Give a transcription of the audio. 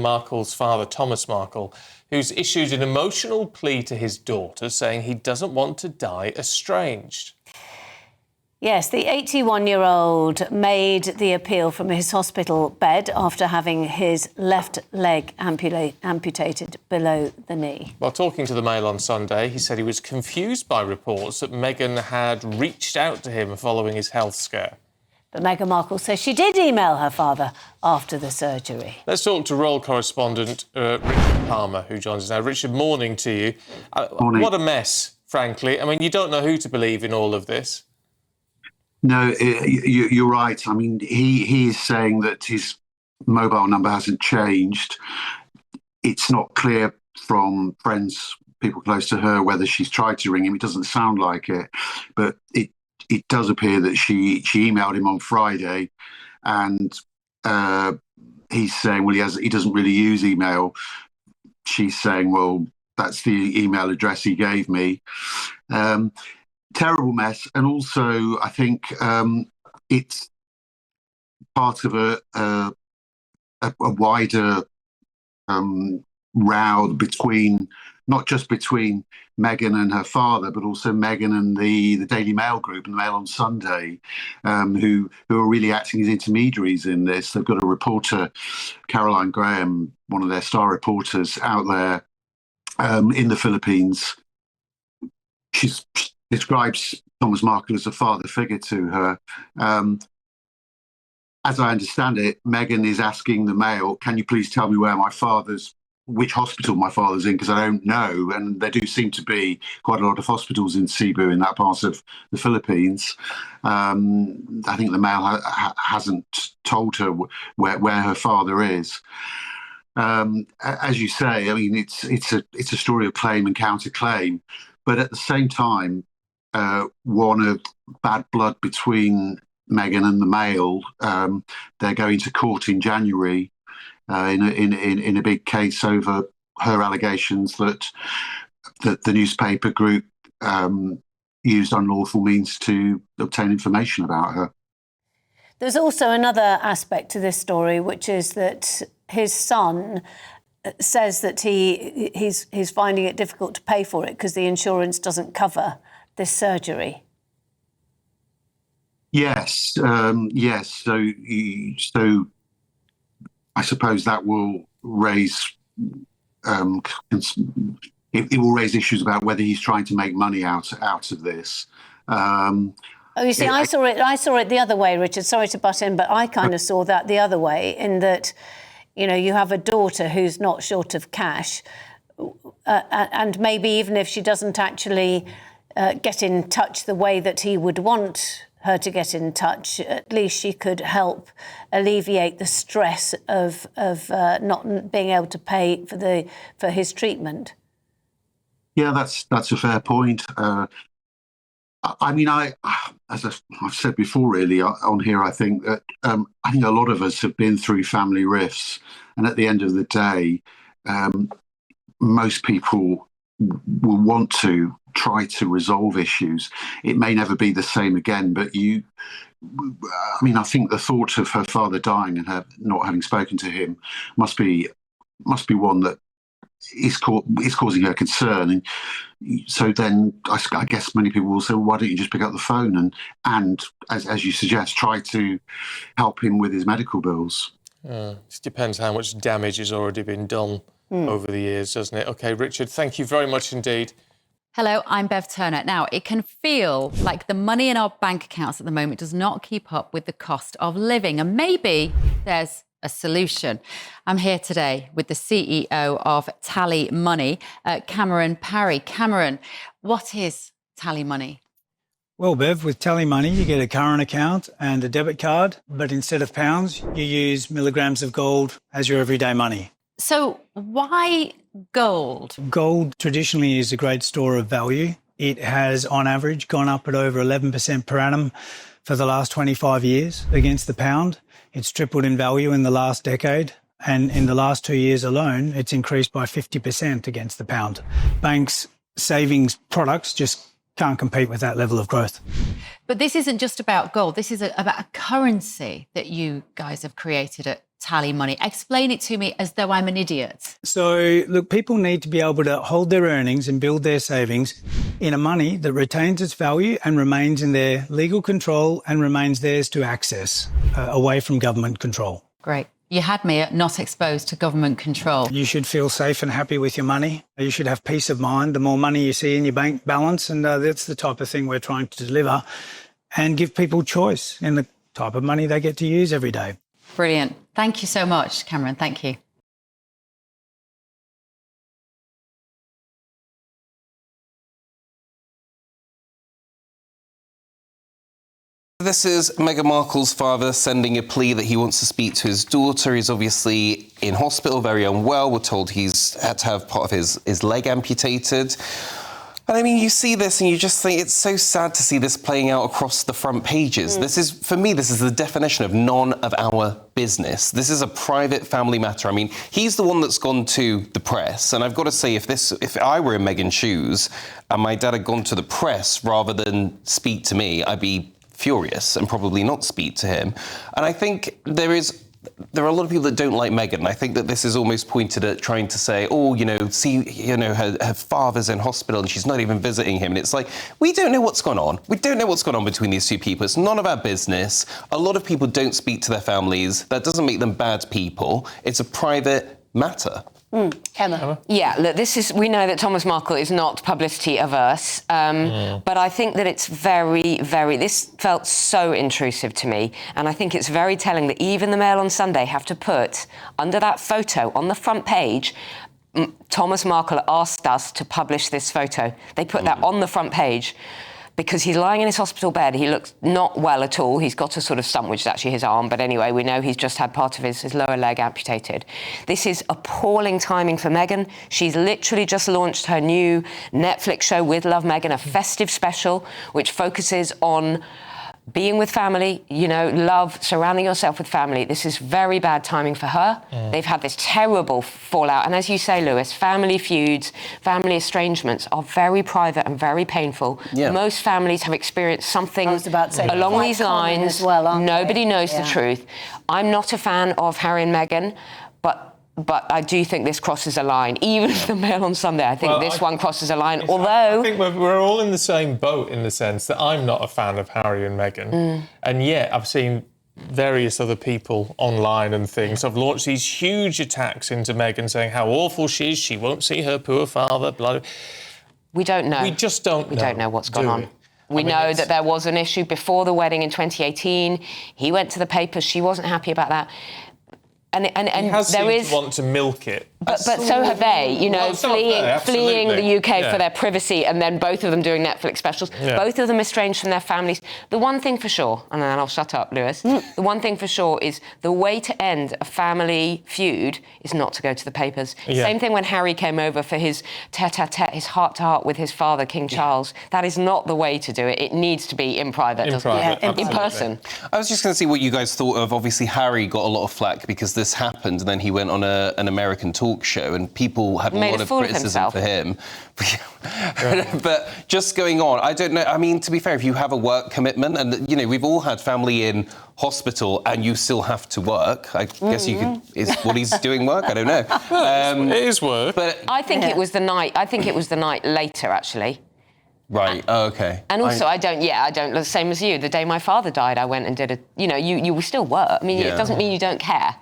Markle's father, Thomas Markle, who's issued an emotional plea to his daughter, saying he doesn't want to die estranged. Yes, the 81-year-old made the appeal from his hospital bed after having his left leg amputated below the knee. While talking to the Mail on Sunday, he said he was confused by reports that Meghan had reached out to him following his health scare. But Meghan Markle says she did email her father after the surgery. Let's talk to royal correspondent Richard Palmer, who joins us now. Richard, morning to you. Morning. What a mess, frankly. I mean, you don't know who to believe in all of this. No, you're right. I mean, he is saying that his mobile number hasn't changed. It's not clear from friends, people close to her, whether she's tried to ring him. It doesn't sound like it, but it does appear that she emailed him on Friday, and he's saying, well, he doesn't really use email. She's saying, well, that's the email address he gave me. Terrible mess, and also I think it's part of a wider row between, not just between Meghan and her father, but also Meghan and the Daily Mail group and the Mail on Sunday, who are really acting as intermediaries in this. They've got a reporter, Caroline Graham, one of their star reporters, out there in the Philippines. She describes Thomas Markle as a father figure to her. As I understand it, Meghan is asking the Mail, can you please tell me which hospital my father's in, because I don't know. And there do seem to be quite a lot of hospitals in Cebu, in that part of the Philippines. I think the Mail hasn't told her where her father is. As you say, I mean, it's a story of claim and counterclaim, but at the same time, one of bad blood between Meghan and the Mail. They're going to court in January in a big case over her allegations that the newspaper group used unlawful means to obtain information about her. There's also another aspect to this story, which is that his son says that he's finding it difficult to pay for it because the insurance doesn't cover this surgery. Yes, yes. So I suppose that will raise it will raise issues about whether he's trying to make money out of this. You see, I saw it the other way, Richard. Sorry to butt in, but I kind of saw that the other way, in that, you know, you have a daughter who's not short of cash, and maybe even if she doesn't actually get in touch the way that he would want her to get in touch, at least she could help alleviate the stress of not being able to pay for his treatment. Yeah, that's a fair point. I mean, as I've said before, really on here, I think that a lot of us have been through family rifts, and at the end of the day, most people will want to try to resolve issues. It may never be the same again, but I think the thought of her father dying and her not having spoken to him must be one that is causing her concern. And so then I guess many people will say, well, why don't you just pick up the phone and as you suggest, try to help him with his medical bills? It depends how much damage has already been done over the years, doesn't it? OK, Richard, thank you very much indeed. Hello, I'm Bev Turner. Now, it can feel like the money in our bank accounts at the moment does not keep up with the cost of living, and maybe there's a solution. I'm here today with the CEO of TallyMoney, Cameron Parry. Cameron, what is TallyMoney? Well, Bev, with TallyMoney, you get a current account and a debit card, but instead of pounds, you use milligrams of gold as your everyday money. So why gold? Gold traditionally is a great store of value. It has, on average, gone up at over 11% per annum for the last 25 years against the pound. It's tripled in value in the last decade. And in the last 2 years alone, it's increased by 50% against the pound. Banks' savings products just can't compete with that level of growth. But this isn't just about gold. This is about a currency that you guys have created at TallyMoney? Explain it to me as though I'm an idiot. So, look, people need to be able to hold their earnings and build their savings in a money that retains its value and remains in their legal control and remains theirs to access, away from government control. Great. You had me at not exposed to government control. You should feel safe and happy with your money. You should have peace of mind the more money you see in your bank balance, and that's the type of thing we're trying to deliver, and give people choice in the type of money they get to use every day. Brilliant. Thank you so much, Cameron. Thank you. This is Meghan Markle's father sending a plea that he wants to speak to his daughter. He's obviously in hospital, very unwell. We're told he's had to have part of his leg amputated. And I mean, you see this and you just think it's so sad to see this playing out across the front pages. This is, for me, this is the definition of none of our business. This is a private family matter. I mean, he's the one that's gone to the press. And I've got to say, if I were in Meghan's shoes and my dad had gone to the press rather than speak to me, I'd be furious and probably not speak to him. And I think there are a lot of people that don't like Meghan. I think that this is almost pointed at trying to say, oh, her father's in hospital and she's not even visiting him. And it's like, we don't know what's gone on. We don't know what's gone on between these two people. It's none of our business. A lot of people don't speak to their families. That doesn't make them bad people. It's a private matter. Emma. Yeah, look, we know that Thomas Markle is not publicity averse, but I think that it's this felt so intrusive to me, and I think it's very telling that even the Mail on Sunday have to put under that photo on the front page, Thomas Markle asked us to publish this photo. They put that on the front page because he's lying in his hospital bed. He looks not well at all. He's got a sort of stump, which is actually his arm. But anyway, we know he's just had part of his lower leg amputated. This is appalling timing for Meghan. She's literally just launched her new Netflix show, With Love, Meghan, a festive special, which focuses on being with family, love, surrounding yourself with family. This is very bad timing for her. They've had this terrible fallout. And as you say, Lewis, family feuds, family estrangements are very private and very painful. Yeah. Most families have experienced something along these lines. Nobody knows the truth. I'm not a fan of Harry and Meghan, but I do think this crosses a line. Even if the Mail on Sunday, I think this one crosses a line. Although I think we're all in the same boat in the sense that I'm not a fan of Harry and Meghan, and yet I've seen various other people online and things have launched these huge attacks into Meghan, saying how awful she is. She won't see her poor father. Blah. We don't know. We just don't know. We don't know what's gone on. We know that there was an issue before the wedding in 2018. He went to the papers. She wasn't happy about that. And he has seemed to want to milk it. But so have they, fleeing the UK for their privacy, and then both of them doing Netflix specials. Yeah. Both of them estranged from their families. The one thing for sure, and then I'll shut up, Lewis, the one thing for sure is the way to end a family feud is not to go to the papers. Yeah. Same thing when Harry came over for his tete-a-tete, his heart-to-heart with his father, King Charles. That is not the way to do it. It needs to be in private. In person. I was just going to see what you guys thought of, obviously, Harry got a lot of flack because this happened, and then he went on an American talk show, and people had a lot of criticism for him. But just going on, I don't know. I mean, to be fair, if you have a work commitment, and we've all had family in hospital, and you still have to work. I guess you could. Is what he's doing work? I don't know. It is work. But I think it was the night. I think it was the night later, actually. Right. Oh, okay. And also, I don't. The same as you. The day my father died, I went and did you still work. I mean, it doesn't mean you don't care.